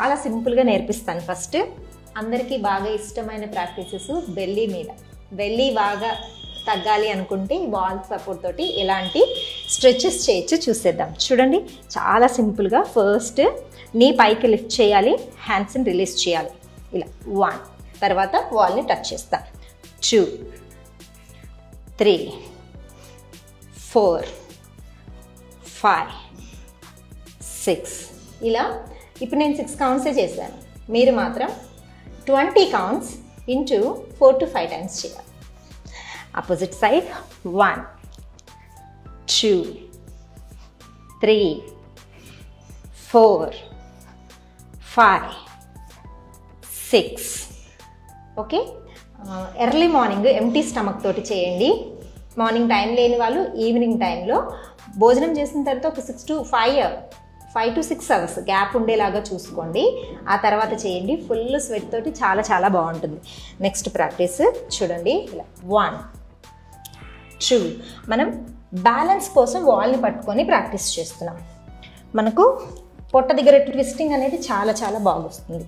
చాలా సింపుల్గా నేర్పిస్తాను. ఫస్ట్ అందరికీ బాగా ఇష్టమైన ప్రాక్టీసెస్ బెల్లీ మీద. బెల్లీ బాగా తగ్గాలి అనుకుంటే వాల్ సపోర్ట్ తోటి ఎలాంటి స్ట్రెచెస్ చేయొచ్చు చూసేద్దాం. చూడండి, చాలా సింపుల్గా ఫస్ట్ నీ పైకి లిఫ్ట్ చేయాలి, హ్యాండ్స్ని రిలీజ్ చేయాలి. ఇలా 1, తర్వాత వాల్ని టచ్ చేస్తాను. 2, 3, 4, 5, 6. ఇలా ఇప్పుడు నేను 6 కౌంట్సే చేశాను. మీరు మాత్రం 20 కౌంట్స్ ఇంటూ 4 to 5 టైమ్స్ చేయాలి. Opposite side 1, 2, 3, 4, 5, 6. Okay, early morning empty stomach తోటి చేయండి. మార్నింగ్ టైం లేని వాళ్ళు ఈవినింగ్ టైంలో భోజనం చేసిన తర్వాత ఒక 5 to 6 అవర్స్ గ్యాప్ ఉండేలాగా చూసుకోండి. ఆ తర్వాత చేయండి. ఫుల్ స్వెట్ తోటి చాలా చాలా బాగుంటుంది. నెక్స్ట్ ప్రాక్టీస్ చూడండి. ఇలా 1, 2. మనం బ్యాలెన్స్ కోసం వాల్ని పట్టుకొని ప్రాక్టీస్ చేస్తున్నాం. మనకు పొట్ట దగ్గర ట్విస్టింగ్ అనేది చాలా చాలా బాగా వస్తుంది.